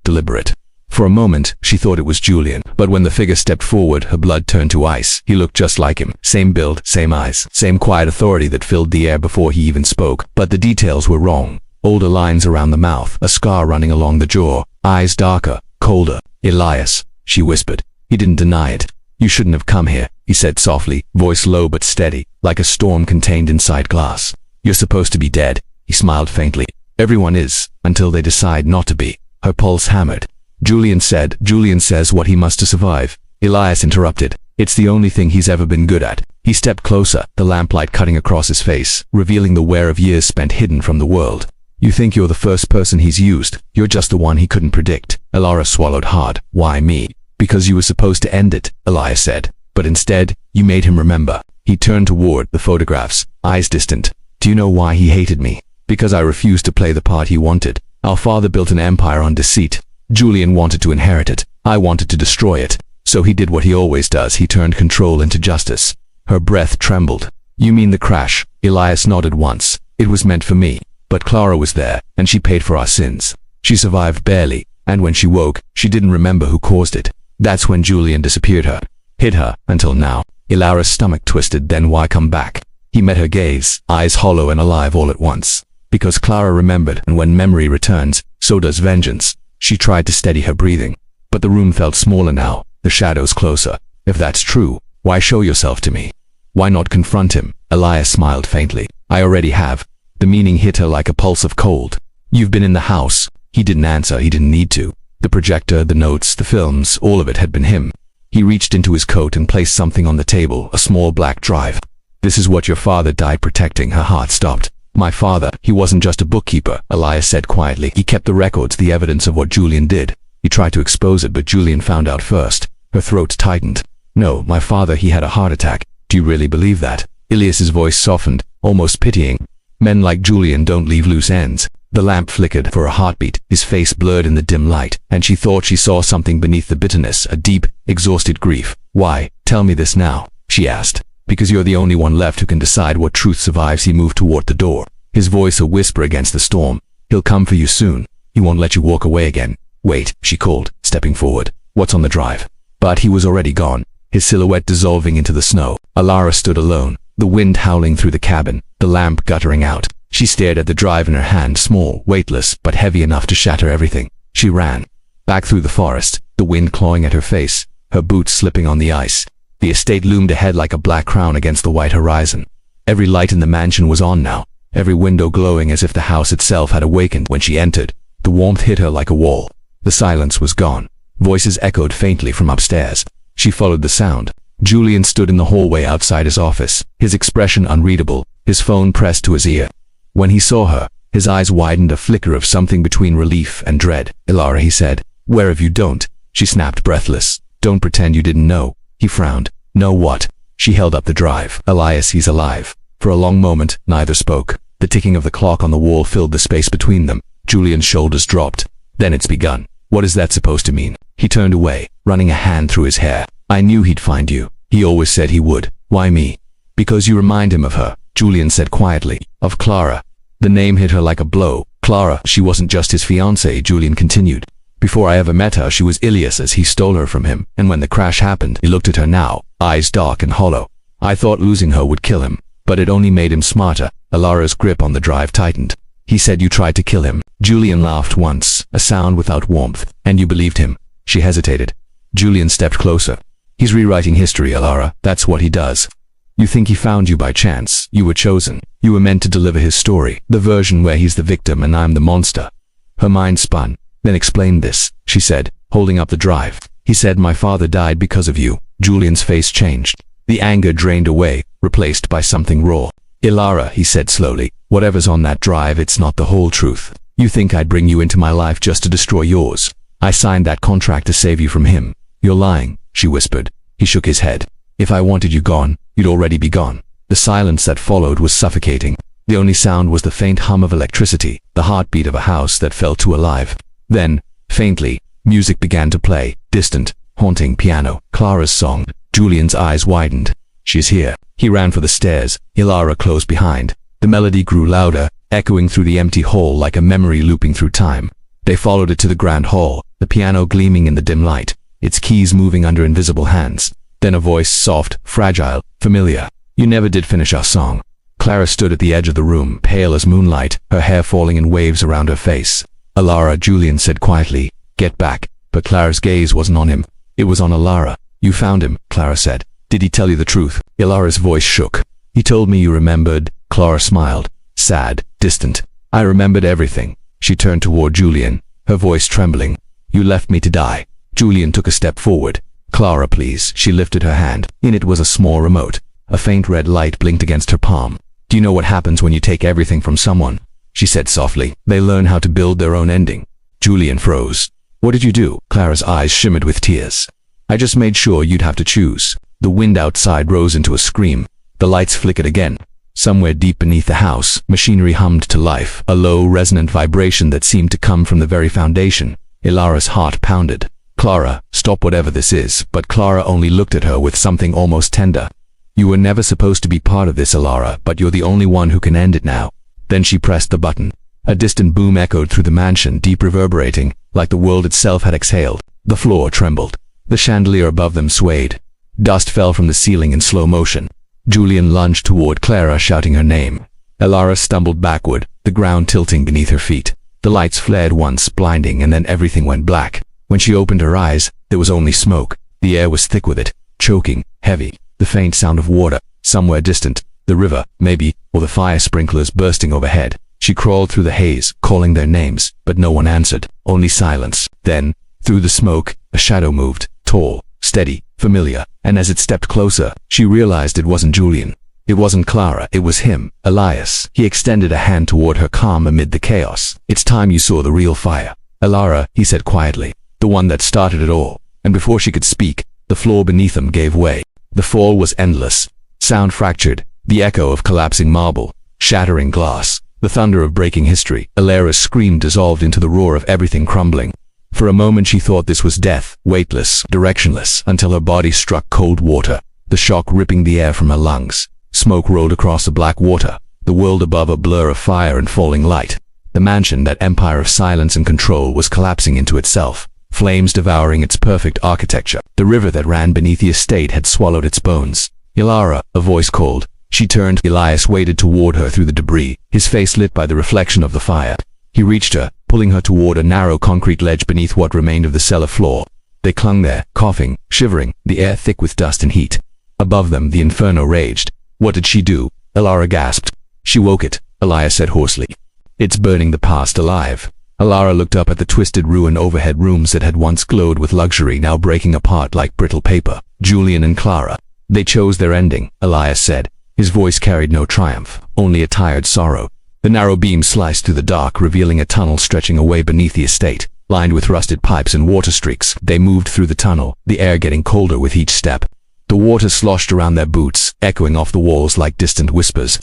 deliberate. For a moment, she thought it was Julian, but when the figure stepped forward, her blood turned to ice. He looked just like him. Same build, same eyes, same quiet authority that filled the air before he even spoke. But the details were wrong. Older lines around the mouth, a scar running along the jaw, eyes darker, colder. Elias, she whispered. He didn't deny it. You shouldn't have come here, he said softly, voice low but steady, like a storm contained inside glass. You're supposed to be dead, he smiled faintly. Everyone is, until they decide not to be. Her pulse hammered. Julian says what he must to survive. Elias interrupted. It's the only thing he's ever been good at. He stepped closer, the lamplight cutting across his face, revealing the wear of years spent hidden from the world. You think you're the first person he's used. You're just the one he couldn't predict. Ilara swallowed hard. Why me? Because you were supposed to end it, Elias said. But instead, you made him remember. He turned toward the photographs, eyes distant. Do you know why he hated me? Because I refused to play the part he wanted. Our father built an empire on deceit. Julian wanted to inherit it. I wanted to destroy it. So he did what he always does. He turned control into justice. Her breath trembled. You mean the crash? Elias nodded once. It was meant for me. But Clara was there, and she paid for our sins. She survived barely, and when she woke, she didn't remember who caused it. That's when Julian disappeared her. Hid her, until now. Ilara's stomach twisted. Then why come back? He met her gaze, eyes hollow and alive all at once. Because Clara remembered, and when memory returns, so does vengeance. She tried to steady her breathing. But the room felt smaller now, the shadows closer. If that's true, why show yourself to me? Why not confront him? Elias smiled faintly. I already have. The meaning hit her like a pulse of cold. You've been in the house. He didn't answer. He didn't need to. The projector, the notes, the films, all of it had been him. He reached into his coat and placed something on the table, a small black drive. This is what your father died protecting. Her heart stopped. My father, he wasn't just a bookkeeper, Elias said quietly. He kept the records, the evidence of what Julian did. He tried to expose it, but Julian found out first. Her throat tightened. No, my father, he had a heart attack. Do you really believe that? Elias's voice softened, almost pitying. Men like Julian don't leave loose ends. The lamp flickered for a heartbeat, his face blurred in the dim light, and she thought she saw something beneath the bitterness, a deep, exhausted grief. Why? Tell me this now, she asked. Because you're the only one left who can decide what truth survives. He moved toward the door, his voice a whisper against the storm. He'll come for you soon. He won't let you walk away again. Wait, she called, stepping forward. What's on the drive? But he was already gone, his silhouette dissolving into the snow. Ilara stood alone, the wind howling through the cabin, the lamp guttering out. She stared at the drive in her hand, small, weightless, but heavy enough to shatter everything. She ran. Back through the forest, the wind clawing at her face, her boots slipping on the ice. The estate loomed ahead like a black crown against the white horizon. Every light in the mansion was on now, every window glowing as if the house itself had awakened. When she entered, the warmth hit her like a wall. The silence was gone. Voices echoed faintly from upstairs. She followed the sound. Julian stood in the hallway outside his office, his expression unreadable, his phone pressed to his ear. When he saw her, his eyes widened, a flicker of something between relief and dread. Ilara, he said. Where have you don't? She snapped, breathless. Don't pretend you didn't know. He frowned. Know what? She held up the drive. Elias, he's alive. For a long moment, neither spoke. The ticking of the clock on the wall filled the space between them. Julian's shoulders dropped. Then it's begun. What is that supposed to mean? He turned away, running a hand through his hair. I knew he'd find you. He always said he would. Why me? Because you remind him of her, Julian said quietly. Of Clara. The name hit her like a blow. Clara, she wasn't just his fiancée, Julian continued. Before I ever met her, she was Ilias's. He stole her from him, and when the crash happened, he looked at her now, eyes dark and hollow. I thought losing her would kill him, but it only made him smarter. Alara's grip on the drive tightened. He said you tried to kill him. Julian laughed once, a sound without warmth. And you believed him? She hesitated. Julian stepped closer. He's rewriting history, Alara. That's what he does. You think he found you by chance? You were chosen. You were meant to deliver his story, the version where he's the victim and I'm the monster. Her mind spun. Then explain this, she said, holding up the drive. He said my father died because of you. Julian's face changed. The anger drained away, replaced by something raw. Ilara, he said slowly, whatever's on that drive, it's not the whole truth. You think I'd bring you into my life just to destroy yours. I signed that contract to save you from him. You're lying, she whispered. He shook his head. If I wanted you gone, you'd already be gone. The silence that followed was suffocating. The only sound was the faint hum of electricity, the heartbeat of a house that felt too alive. Then, faintly, music began to play, distant, haunting piano, Clara's song. Julian's eyes widened. She's here. He ran for the stairs. Ilara closed behind. The melody grew louder, echoing through the empty hall like a memory looping through time. They followed it to the grand hall, the piano gleaming in the dim light, its keys moving under invisible hands. Then a voice, soft, fragile, familiar. You never did finish our song. Clara stood at the edge of the room, pale as moonlight, her hair falling in waves around her face. Alara, Julian said quietly, get back. But Clara's gaze wasn't on him. It was on Alara. You found him, Clara said. Did he tell you the truth? Ilara's voice shook. He told me you remembered. Clara smiled. Sad, distant. I remembered everything. She turned toward Julian, her voice trembling. You left me to die. Julian took a step forward. Clara, please. She lifted her hand. In it was a small remote. A faint red light blinked against her palm. Do you know what happens when you take everything from someone? She said softly. They learn how to build their own ending. Julian froze. What did you do? Clara's eyes shimmered with tears. I just made sure you'd have to choose. The wind outside rose into a scream. The lights flickered again. Somewhere deep beneath the house, machinery hummed to life, a low, resonant vibration that seemed to come from the very foundation. Ilara's heart pounded. Clara, stop whatever this is, but Clara only looked at her with something almost tender. You were never supposed to be part of this, Ilara, but you're the only one who can end it now. Then she pressed the button. A distant boom echoed through the mansion, deep reverberating, like the world itself had exhaled. The floor trembled. The chandelier above them swayed. Dust fell from the ceiling in slow motion. Julian lunged toward Clara, shouting her name. Ilara stumbled backward, the ground tilting beneath her feet. The lights flared once, blinding, and then everything went black. When she opened her eyes, there was only smoke. The air was thick with it, choking, heavy. The faint sound of water, somewhere distant. The river, maybe, or the fire sprinklers bursting overhead. She crawled through the haze, calling their names, but no one answered. Only silence. Then, through the smoke, a shadow moved, tall, steady, familiar, and as it stepped closer, she realized it wasn't Julian. It wasn't Clara, it was him, Elias. He extended a hand toward her, calm amid the chaos. It's time you saw the real fire. Alara, he said quietly, the one that started it all. And before she could speak, the floor beneath them gave way. The fall was endless. Sound fractured, the echo of collapsing marble, shattering glass, the thunder of breaking history. Alara's scream dissolved into the roar of everything crumbling. For a moment she thought this was death, weightless, directionless, until her body struck cold water, the shock ripping the air from her lungs. Smoke rolled across the black water, the world above a blur of fire and falling light. The mansion, that empire of silence and control, was collapsing into itself, flames devouring its perfect architecture. The river that ran beneath the estate had swallowed its bones. Ilara, a voice called. She turned. Elias waded toward her through the debris, his face lit by the reflection of the fire. He reached her, pulling her toward a narrow concrete ledge beneath what remained of the cellar floor. They clung there, coughing, shivering, the air thick with dust and heat. Above them, the inferno raged. What did she do? Ilara gasped. She woke it, Elias said hoarsely. It's burning the past alive. Ilara looked up at the twisted ruined overhead rooms that had once glowed with luxury, now breaking apart like brittle paper. Julian and Clara. They chose their ending, Elias said. His voice carried no triumph, only a tired sorrow. The narrow beam sliced through the dark, revealing a tunnel stretching away beneath the estate, lined with rusted pipes and water streaks. They moved through the tunnel, the air getting colder with each step. The water sloshed around their boots, echoing off the walls like distant whispers.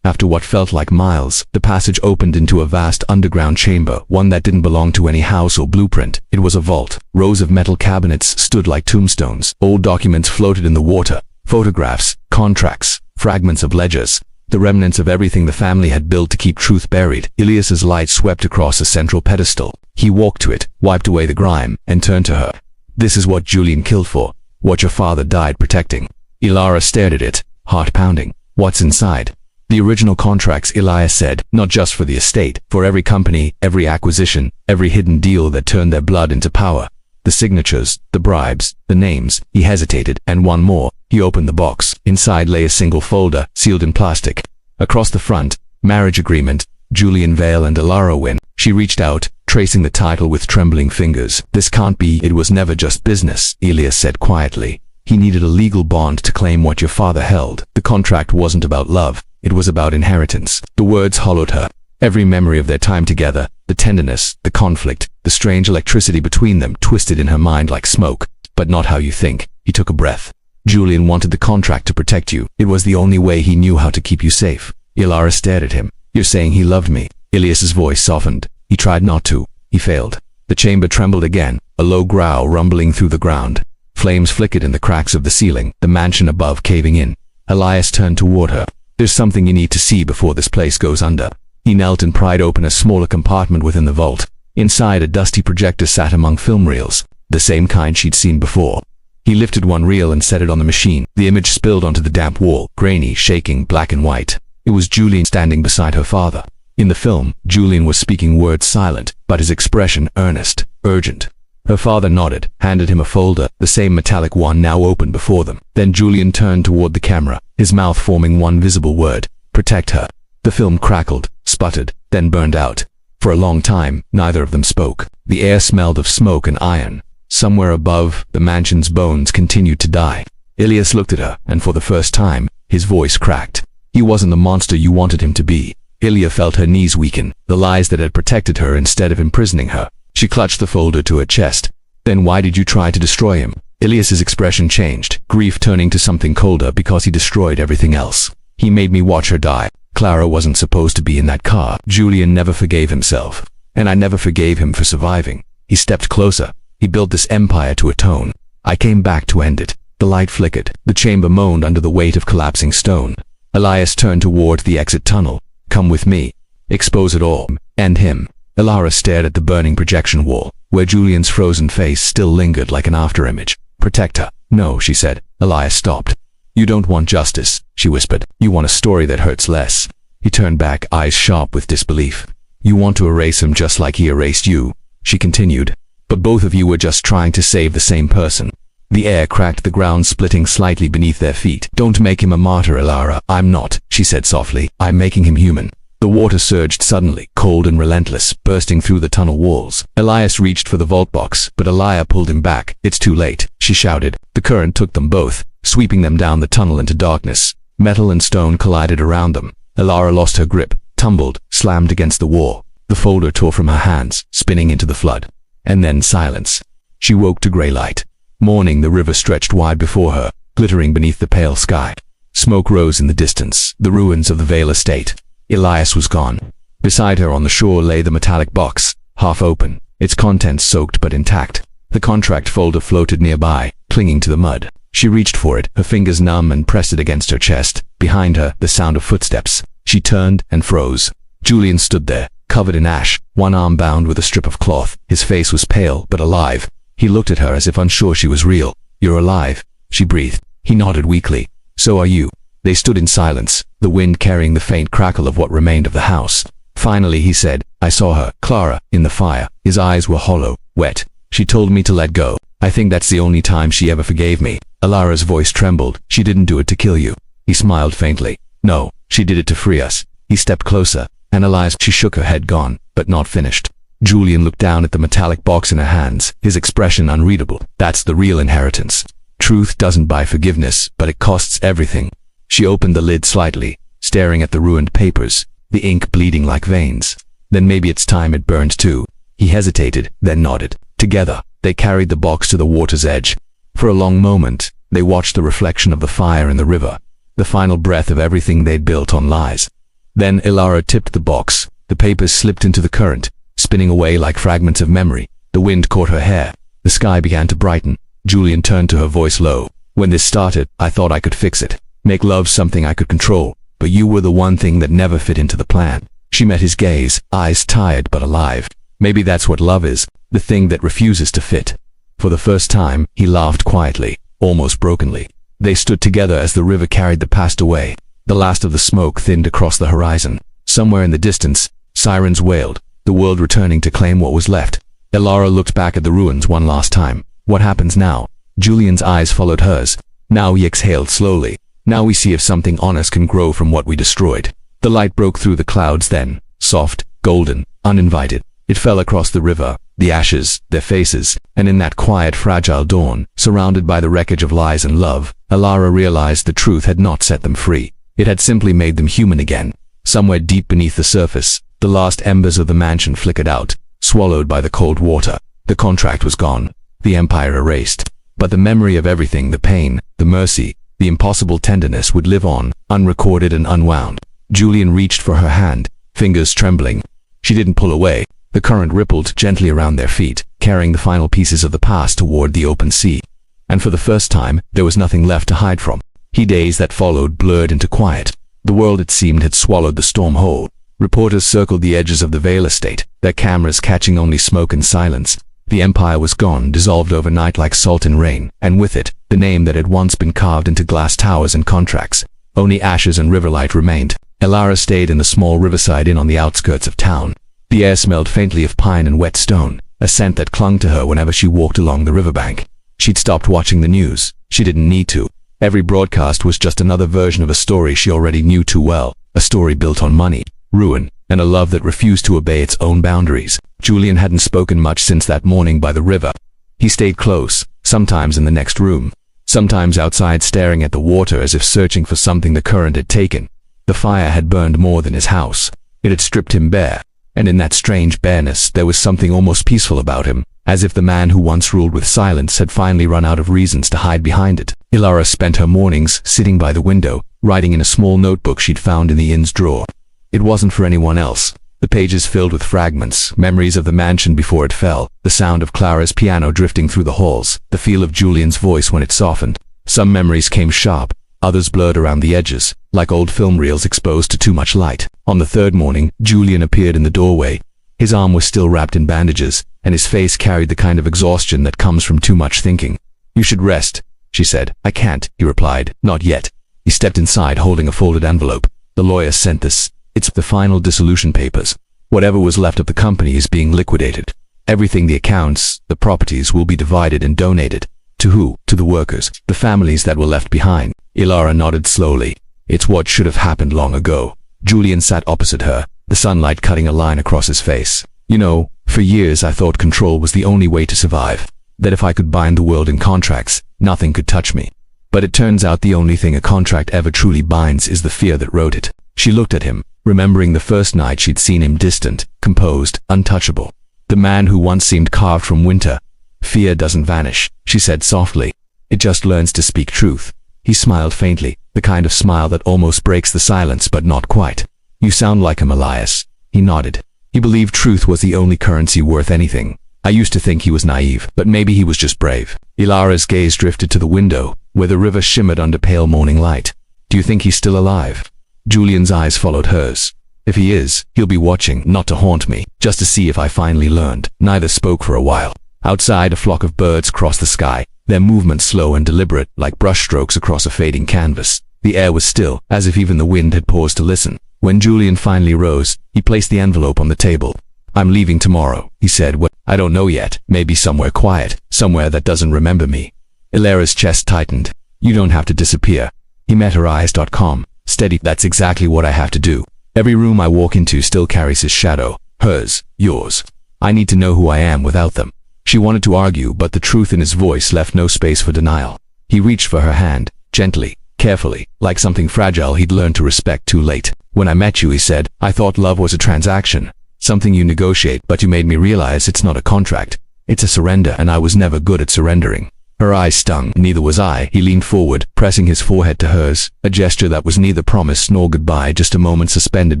After what felt like miles, the passage opened into a vast underground chamber, one that didn't belong to any house or blueprint. It was a vault. Rows of metal cabinets stood like tombstones. Old documents floated in the water. Photographs, contracts, fragments of ledgers, the remnants of everything the family had built to keep truth buried. Elias's light swept across a central pedestal. He walked to it, wiped away the grime, and turned to her. "This is what Julian killed for. What your father died protecting." Ilara stared at it, heart pounding. "What's inside?" "The original contracts," Elias said, "not just for the estate, for every company, every acquisition, every hidden deal that turned their blood into power. The signatures, the bribes, the names." He hesitated, and one more. He opened the box. Inside lay a single folder, sealed in plastic. Across the front, marriage agreement, Julian Vale and Ilara Wynne. She reached out, tracing the title with trembling fingers. "This can't be." "It was never just business," Elias said quietly. "He needed a legal bond to claim what your father held. The contract wasn't about love. It was about inheritance." The words hollowed her. Every memory of their time together, the tenderness, the conflict, the strange electricity between them twisted in her mind like smoke. "But not how you think." He took a breath. "Julian wanted the contract to protect you. It was the only way he knew how to keep you safe." Ilara stared at him. "You're saying he loved me?" Elias's voice softened. He tried not to. He failed. The chamber trembled again, a low growl rumbling through the ground. Flames flickered in the cracks of the ceiling, the mansion above caving in. Elias turned toward her. "There's something you need to see before this place goes under." He knelt and pried open a smaller compartment within the vault. Inside, a dusty projector sat among film reels, the same kind she'd seen before. He lifted one reel and set it on the machine. The image spilled onto the damp wall, grainy, shaking, black and white. It was Julian standing beside her father. In the film, Julian was speaking words silent, but his expression earnest, urgent. Her father nodded, handed him a folder, the same metallic one now open before them. Then Julian turned toward the camera, his mouth forming one visible word: "Protect her." The film crackled, sputtered, then burned out. For a long time, neither of them spoke. The air smelled of smoke and iron. Somewhere above, the mansion's bones continued to die. Elias looked at her, and for the first time, his voice cracked. He wasn't the monster you wanted him to be. Ilia felt her knees weaken, the lies that had protected her instead of imprisoning her. She clutched the folder to her chest. "Then why did you try to destroy him?" Elias's expression changed, grief turning to something colder because he destroyed everything else. "He made me watch her die. Clara wasn't supposed to be in that car." Julian never forgave himself. "And I never forgave him for surviving." He stepped closer. "He built this empire to atone. I came back to end it." The light flickered. The chamber moaned under the weight of collapsing stone. Elias turned toward the exit tunnel. "Come with me. Expose it all. End him." Ilara stared at the burning projection wall, where Julian's frozen face still lingered like an afterimage. "Protect her." "No," she said. Elias stopped. "You don't want justice," she whispered. "You want a story that hurts less." He turned back, eyes sharp with disbelief. "You want to erase him just like he erased you," she continued. "But both of you were just trying to save the same person." The air cracked, the ground splitting slightly beneath their feet. "Don't make him a martyr, Ilara." "I'm not," she said softly. "I'm making him human." The water surged suddenly, cold and relentless, bursting through the tunnel walls. Elias reached for the vault box, but Elia pulled him back. "It's too late," she shouted. The current took them both, sweeping them down the tunnel into darkness. Metal and stone collided around them. Ilara lost her grip, tumbled, slammed against the wall. The folder tore from her hands, spinning into the flood. And then silence. She woke to gray light. Morning, the river stretched wide before her, glittering beneath the pale sky. Smoke rose in the distance, the ruins of the Vale estate. Elias was gone. Beside her on the shore lay the metallic box, half open, its contents soaked but intact. The contract folder floated nearby, clinging to the mud. She reached for it, her fingers numb, and pressed it against her chest. Behind her, the sound of footsteps. She turned and froze. Julian stood there, covered in ash, one arm bound with a strip of cloth. His face was pale but alive. He looked at her as if unsure she was real. "You're alive," she breathed. He nodded weakly. "So are you." They stood in silence, the wind carrying the faint crackle of what remained of the house. Finally he said, "I saw her, Clara, in the fire." His eyes were hollow, wet. "She told me to let go. I think that's the only time she ever forgave me." Ilara's voice trembled. "She didn't do it to kill you." He smiled faintly. "No, she did it to free us." He stepped closer, and Elias. She shook her head, gone, but not finished. Julian looked down at the metallic box in her hands, his expression unreadable. "That's the real inheritance. Truth doesn't buy forgiveness, but it costs everything." She opened the lid slightly, staring at the ruined papers, the ink bleeding like veins. "Then maybe it's time it burned too." He hesitated, then nodded. Together, they carried the box to the water's edge. For a long moment, they watched the reflection of the fire in the river, the final breath of everything they'd built on lies. Then Ilara tipped the box. The papers slipped into the current, spinning away like fragments of memory. The wind caught her hair. The sky began to brighten. Julian turned to her, voice low. When this started, I thought I could fix it. Make love something I could control. But you were the one thing that never fit into the plan. She met his gaze, eyes tired but alive. Maybe that's what love is, the thing that refuses to fit. For the first time, he laughed quietly, almost brokenly. They stood together as the river carried the past away. The last of the smoke thinned across the horizon. Somewhere in the distance, sirens wailed, the world returning to claim what was left. Ilara looked back at the ruins one last time. What happens now? Julian's eyes followed hers. Now he exhaled slowly. Now we see if something honest can grow from what we destroyed. The light broke through the clouds then, soft, golden, uninvited. It fell across the river, the ashes, their faces, and in that quiet, fragile dawn, surrounded by the wreckage of lies and love, Ilara realized the truth had not set them free. It had simply made them human again. Somewhere deep beneath the surface, the last embers of the mansion flickered out, swallowed by the cold water. The contract was gone, the empire erased. But the memory of everything, the pain, the mercy, the impossible tenderness would live on, unrecorded and unwound. Julian reached for her hand, fingers trembling. She didn't pull away. The current rippled gently around their feet, carrying the final pieces of the past toward the open sea. And for the first time, there was nothing left to hide from. Days that followed blurred into quiet. The world, it seemed, had swallowed the storm whole. Reporters circled the edges of the Vale estate, their cameras catching only smoke and silence. The empire was gone, dissolved overnight like salt in rain, and with it, the name that had once been carved into glass towers and contracts. Only ashes and riverlight remained. Ilara stayed in the small riverside inn on the outskirts of town. The air smelled faintly of pine and wet stone, a scent that clung to her whenever she walked along the riverbank. She'd stopped watching the news. She didn't need to. Every broadcast was just another version of a story she already knew too well, a story built on money, ruin, and a love that refused to obey its own boundaries. Julian hadn't spoken much since that morning by the river. He stayed close, sometimes in the next room, sometimes outside staring at the water as if searching for something the current had taken. The fire had burned more than his house. It had stripped him bare, and in that strange bareness there was something almost peaceful about him, as if the man who once ruled with silence had finally run out of reasons to hide behind it. Ilara spent her mornings sitting by the window, writing in a small notebook she'd found in the inn's drawer. It wasn't for anyone else. The pages filled with fragments, memories of the mansion before it fell, the sound of Clara's piano drifting through the halls, the feel of Julian's voice when it softened. Some memories came sharp, others blurred around the edges, like old film reels exposed to too much light. On the third morning, Julian appeared in the doorway. His arm was still wrapped in bandages, and his face carried the kind of exhaustion that comes from too much thinking. "You should rest," she said. "I can't," he replied. "Not yet." He stepped inside holding a folded envelope. "The lawyer sent this. It's the final dissolution papers. Whatever was left of the company is being liquidated. Everything, the accounts, the properties, will be divided and donated. To who? To the workers, the families that were left behind." Ilara nodded slowly. "It's what should have happened long ago." Julian sat opposite her, the sunlight cutting a line across his face. "You know, for years I thought control was the only way to survive. That if I could bind the world in contracts, nothing could touch me. But it turns out the only thing a contract ever truly binds is the fear that wrote it." She looked at him, remembering the first night she'd seen him, distant, composed, untouchable. The man who once seemed carved from winter. "Fear doesn't vanish," she said softly. "It just learns to speak truth." He smiled faintly, the kind of smile that almost breaks the silence but not quite. "You sound like him, Elias." He nodded. He believed truth was the only currency worth anything. "I used to think he was naive, but maybe he was just brave." Ilara's gaze drifted to the window, where the river shimmered under pale morning light. "Do you think he's still alive?" Julian's eyes followed hers. "If he is, he'll be watching, not to haunt me, just to see if I finally learned." Neither spoke for a while. Outside, a flock of birds crossed the sky, their movements slow and deliberate, like brushstrokes across a fading canvas. The air was still, as if even the wind had paused to listen. When Julian finally rose, he placed the envelope on the table. "I'm leaving tomorrow," he said. "What? I don't know yet. Maybe somewhere quiet, somewhere that doesn't remember me." Ilara's chest tightened. "You don't have to disappear." He met her eyes. "Calm, steady. That's exactly what I have to do. Every room I walk into still carries his shadow. Hers, yours. I need to know who I am without them." She wanted to argue, but the truth in his voice left no space for denial. He reached for her hand, gently, carefully, like something fragile he'd learned to respect too late. "When I met you," he said, "I thought love was a transaction, something you negotiate, but you made me realize it's not a contract. It's a surrender, and I was never good at surrendering." Her eyes stung. Neither was I. He leaned forward, pressing his forehead to hers, a gesture that was neither promise nor goodbye, just a moment suspended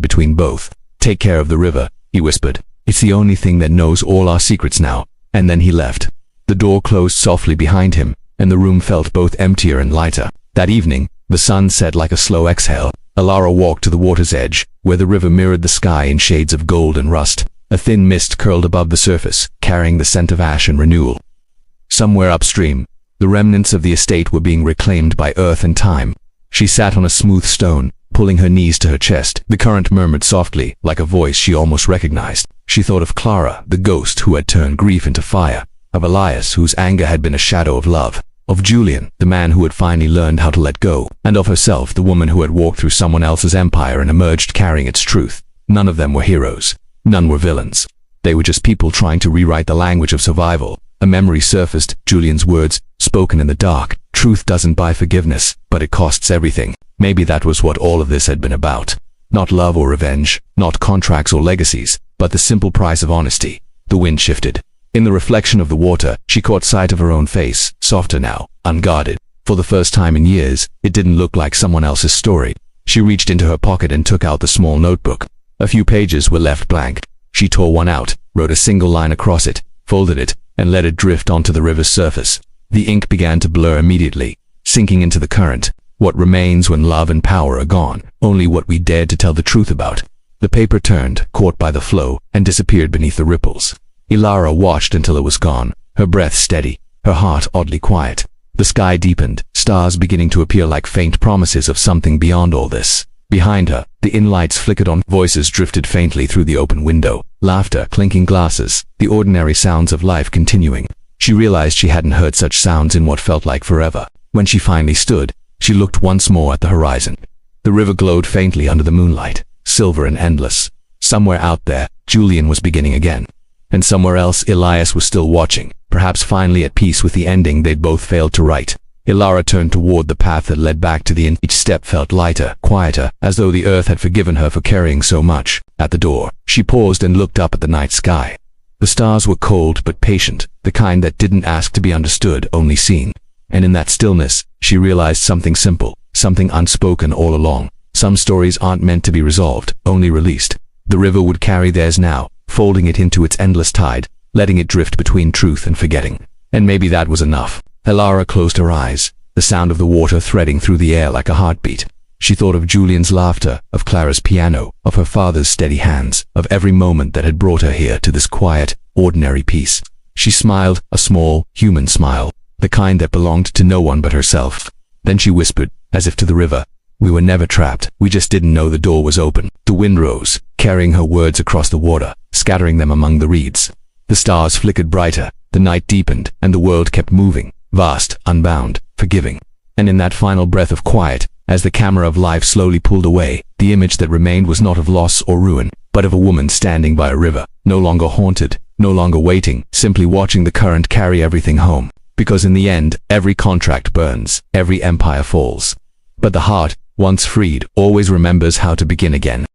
between both. "Take care of the river," he whispered. "It's the only thing that knows all our secrets now." And then he left. The door closed softly behind him, and the room felt both emptier and lighter. That evening, the sun set like a slow exhale. Ilara walked to the water's edge, where the river mirrored the sky in shades of gold and rust. A thin mist curled above the surface, carrying the scent of ash and renewal. Somewhere upstream, the remnants of the estate were being reclaimed by earth and time. She sat on a smooth stone, pulling her knees to her chest. The current murmured softly, like a voice she almost recognized. She thought of Clara, the ghost who had turned grief into fire, of Elias, whose anger had been a shadow of love, of Julian, the man who had finally learned how to let go, and of herself, the woman who had walked through someone else's empire and emerged carrying its truth. None of them were heroes. None were villains. They were just people trying to rewrite the language of survival. A memory surfaced, Julian's words, spoken in the dark. "Truth doesn't buy forgiveness, but it costs everything." Maybe that was what all of this had been about. Not love or revenge, not contracts or legacies, but the simple price of honesty. The wind shifted. In the reflection of the water, she caught sight of her own face, softer now, unguarded. For the first time in years, it didn't look like someone else's story. She reached into her pocket and took out the small notebook. A few pages were left blank. She tore one out, wrote a single line across it, folded it, and let it drift onto the river's surface. The ink began to blur immediately, sinking into the current. What remains when love and power are gone? Only what we dared to tell the truth about. The paper turned, caught by the flow, and disappeared beneath the ripples. Ilara watched until it was gone, her breath steady, her heart oddly quiet. The sky deepened, stars beginning to appear like faint promises of something beyond all this. Behind her, the inn lights flickered on, voices drifted faintly through the open window, laughter, clinking glasses, the ordinary sounds of life continuing. She realized she hadn't heard such sounds in what felt like forever. When she finally stood, she looked once more at the horizon. The river glowed faintly under the moonlight, silver and endless. Somewhere out there, Julian was beginning again. And somewhere else, Elias was still watching, perhaps finally at peace with the ending they'd both failed to write. Ilara turned toward the path that led back to the inn. Each step felt lighter, quieter, as though the earth had forgiven her for carrying so much. At the door, she paused and looked up at the night sky. The stars were cold but patient, the kind that didn't ask to be understood, only seen. And in that stillness, she realized something simple, something unspoken all along. Some stories aren't meant to be resolved, only released. The river would carry theirs now, folding it into its endless tide, letting it drift between truth and forgetting. And maybe that was enough. Ilara closed her eyes, the sound of the water threading through the air like a heartbeat. She thought of Julian's laughter, of Clara's piano, of her father's steady hands, of every moment that had brought her here to this quiet, ordinary peace. She smiled, a small, human smile, the kind that belonged to no one but herself. Then she whispered, as if to the river, "We were never trapped, we just didn't know the door was open." The wind rose, carrying her words across the water, scattering them among the reeds. The stars flickered brighter, the night deepened, and the world kept moving. Vast, unbound, forgiving. And in that final breath of quiet, as the camera of life slowly pulled away, the image that remained was not of loss or ruin, but of a woman standing by a river, no longer haunted, no longer waiting, simply watching the current carry everything home. Because in the end, every contract burns, every empire falls. But the heart, once freed, always remembers how to begin again.